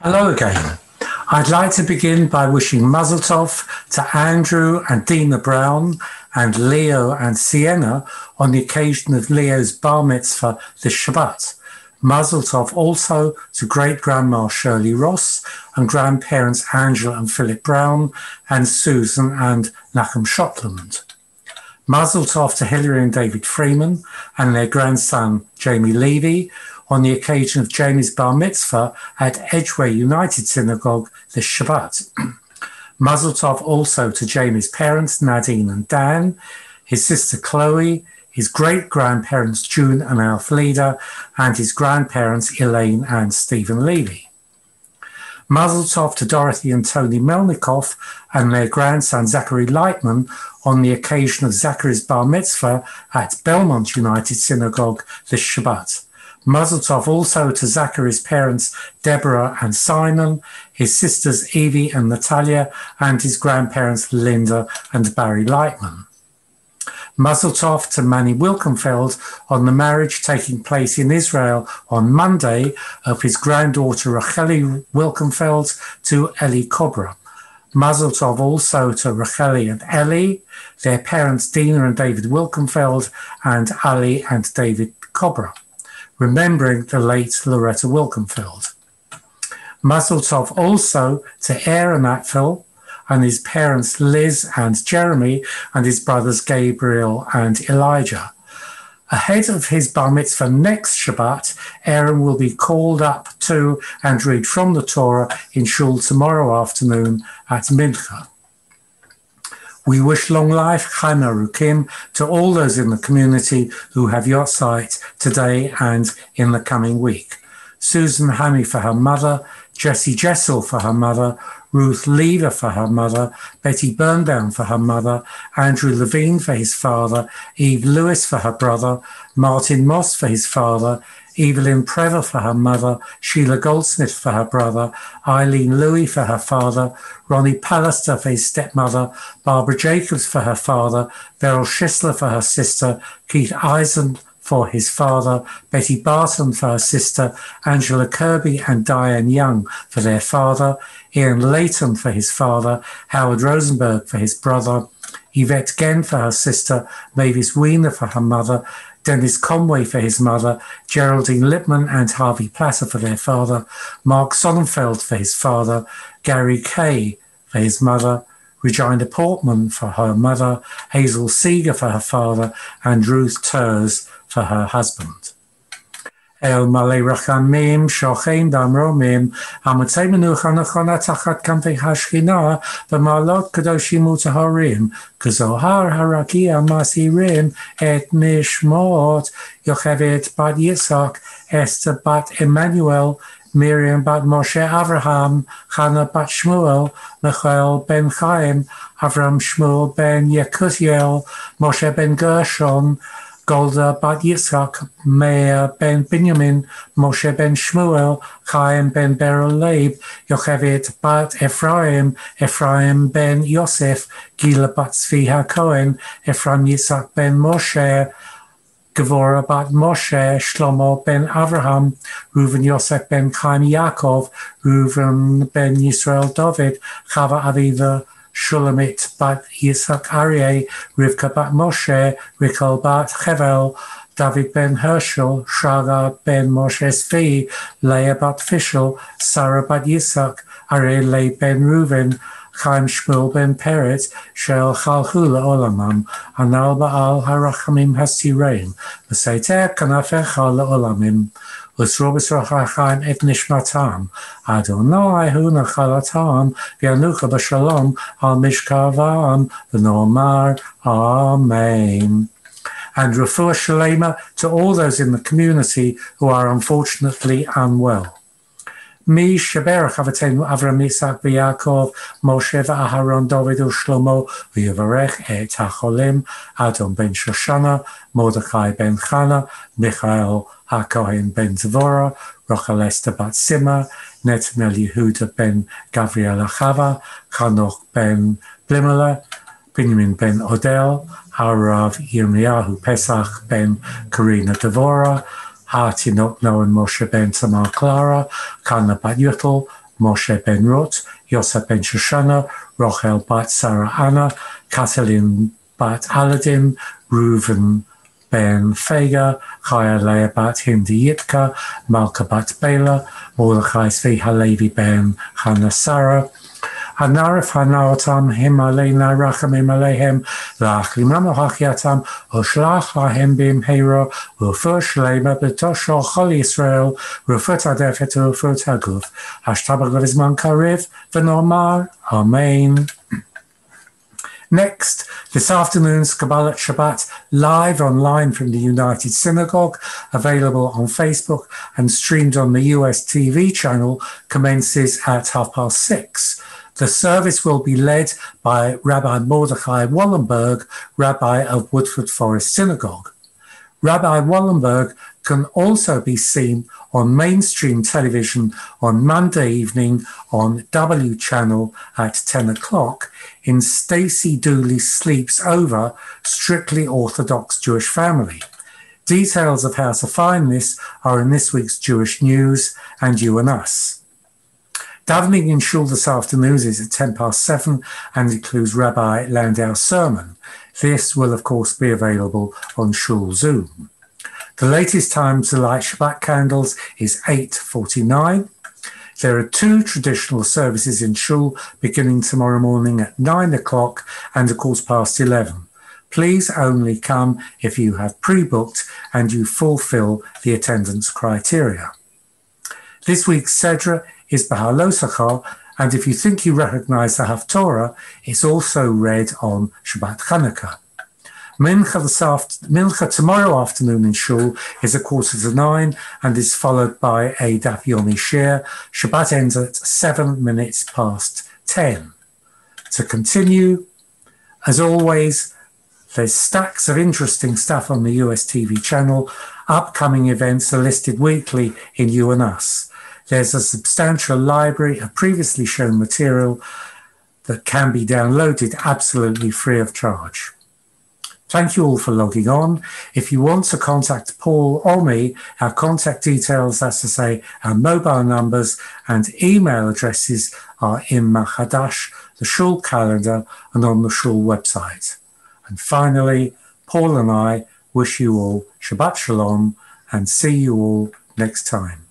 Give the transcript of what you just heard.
Hello again. I'd like to begin by wishing Mazel Tov to Andrew and Dina Brown and Leo and Sienna on the occasion of Leo's bar mitzvah this Shabbat. Mazel Tov also to great-grandma Shirley Ross and grandparents Angela and Philip Brown and Susan and Nachum Shotland. Mazel Tov to Hilary and David Freeman and their grandson Jamie Levy on the occasion of Jamie's bar mitzvah at Edgware United Synagogue this Shabbat. Mazel Tov also to Jamie's parents Nadine and Dan, his sister Chloe, his great-grandparents June and Alf Leda, and his grandparents Elaine and Stephen Levy. Mazel Tov to Dorothy and Tony Melnikoff and their grandson Zachary Lightman on the occasion of Zachary's bar mitzvah at Belmont United Synagogue this Shabbat. Mazel Tov also to Zachary's parents Deborah and Simon, his sisters Evie and Natalia, and his grandparents Linda and Barry Lightman. Mazel Tov to Manny Wilkenfeld on the marriage taking place in Israel on Monday of his granddaughter Racheli Wilkenfeld to Ellie Cobra. Mazel Tov also to Racheli and Ellie, their parents Dina and David Wilkenfeld, and Ali and David Cobra, remembering the late Loretta Wilkenfeld. Mazel Tov also to Aaron Atfill and his parents Liz and Jeremy and his brothers Gabriel and Elijah. Ahead of his bar mitzvah next Shabbat, Aaron will be called up to and read from the Torah in Shul tomorrow afternoon at Mincha. We wish long life, Chaim Arukim, to all those in the community who have Yortzeit today and in the coming week. Susan Hammy for her mother, Jessie Jessel for her mother, Ruth Lever for her mother, Betty Burndown for her mother, Andrew Levine for his father, Eve Lewis for her brother, Martin Moss for his father, Evelyn Prever for her mother, Sheila Goldsmith for her brother, Eileen Louie for her father, Ronnie Pallister for his stepmother, Barbara Jacobs for her father, Beryl Schisler for her sister, Keith Eisen for his father, Betty Barton for her sister, Angela Kirby and Diane Young for their father, Ian Layton for his father, Howard Rosenberg for his brother, Yvette Genn for her sister, Mavis Wiener for her mother, Dennis Conway for his mother, Geraldine Lipman and Harvey Platter for their father, Mark Sonnenfeld for his father, Gary Kay for his mother, Regina Portman for her mother, Hazel Seeger for her father, and Ruth Turs for her husband. El Malay Rachamim, Shochein Damromim, Amatzei Menucha Nachona Tachat Kamfei Hashchina, B'malot Kadoshim Utaharim, Kazohar Harakia Masirim, Et Nishmot, Yocheved Bat Yitzhak, Esther Bat Emmanuel, Miriam bat Moshe Avraham, Chana bat Shmuel, Michael ben Chaim, Avram Shmuel ben Yekutiel, Moshe ben Gershon, Golda bat Yitzhak, Meir ben Binyamin, Moshe ben Shmuel, Chaim ben Beryl Leib, Yocheved bat Ephraim, Ephraim ben Yosef, Gila bat Tzvi HaKohen, Ephraim Yitzhak ben Moshe, Gevora bat Moshe, Shlomo ben Avraham, Reuven Yosef ben Chaim Yaakov, Reuven ben Yisrael David, Chava Aviva Shulamit bat Yitzhak Aryeh, Rivka bat Moshe, Rikol bat Chevel, David ben Herschel, Shaga ben Moshe Svi, Leah bat Fishel, Sarah bat Yitzhak, Aryeh ben Reuven, Chaim Shmuel ben Peretz, Shel Chalchula Olamam, Anal Baal Harachamim Hasireim, V'seiter Kanafecha Leolamim, Usrobis Rachachaim et Nishmatam, Adonai Hu Nachalatam, V'yanucha B'shalom Al Mishkavam, V'nomar Amen. And refuah shalema to all those in the community who are unfortunately unwell. Mi sheberach avatenu Avram Yitzhak v'Yaakov, Moshe v'Aharon, David u'Shlomo, v'yivarech et ha'cholim, Adon ben Shoshana, Mordechai ben Chana, Michael HaKohen ben Zvora, Rochel Esther bat Sima, Netanel Yehuda ben Gavriel Achava, Chanoch ben Blimela, Binyamin ben Odell, Harav Yirmiyahu Pesach ben Karina Devora, Hatinot Noah and Moshe ben Tamar Clara, Kana bat Yutel, Moshe ben Rut, Yosef ben Shoshana, Rochel bat Sarah Anna, Katalin bat Aladdin, Reuven ben Fega, Chaya Leah bat Hindi Yitka, Malka bat Bela, Mordechai Zvi Halevi ben Hannah Sarah, Hanarif Hanaotam Himalena Rachamim Alehem, Lachlimam Hachiatam, Oshlach Lahem Bim Hero, Rufur Shlema Betosho Chol Yisrael, Rufut Adefet Rufut Haguf, Hashtabach Vizman Karev, Venomar, Amen. Next, this afternoon's Kabbalah Shabbat live online from the United Synagogue, available on Facebook and streamed on the US TV channel, commences at 6:30. The service will be led by Rabbi Mordechai Wallenberg, Rabbi of Woodford Forest Synagogue. Rabbi Wallenberg can also be seen on mainstream television on Monday evening on W Channel at 10 o'clock in Stacey Dooley Sleeps Over, Strictly Orthodox Jewish Family. Details of how to find this are in this week's Jewish News and You and Us. Davening in Shul this afternoon is at 7:10 and includes Rabbi Landau's sermon. This will, of course, be available on Shul Zoom. The latest time to light Shabbat candles is 8:49. There are 2 traditional services in Shul beginning tomorrow morning at 9 o'clock and 11:15. Please only come if you have pre-booked and you fulfill the attendance criteria. This week's Sedra is Bahalosachar, and if you think you recognize the Haftorah, it's also read on Shabbat Chanukah. Mincha tomorrow afternoon in Shul is 8:45 and is followed by a Daf Yomi Shir. Shabbat ends at 10:07. To continue, as always, there's stacks of interesting stuff on the US TV channel. Upcoming events are listed weekly in You and Us. There's a substantial library of previously shown material that can be downloaded absolutely free of charge. Thank you all for logging on. If you want to contact Paul or me, our contact details, that's to say our mobile numbers and email addresses, are in Mahadash, the Shul calendar, and on the Shul website. And finally, Paul and I wish you all Shabbat Shalom and see you all next time.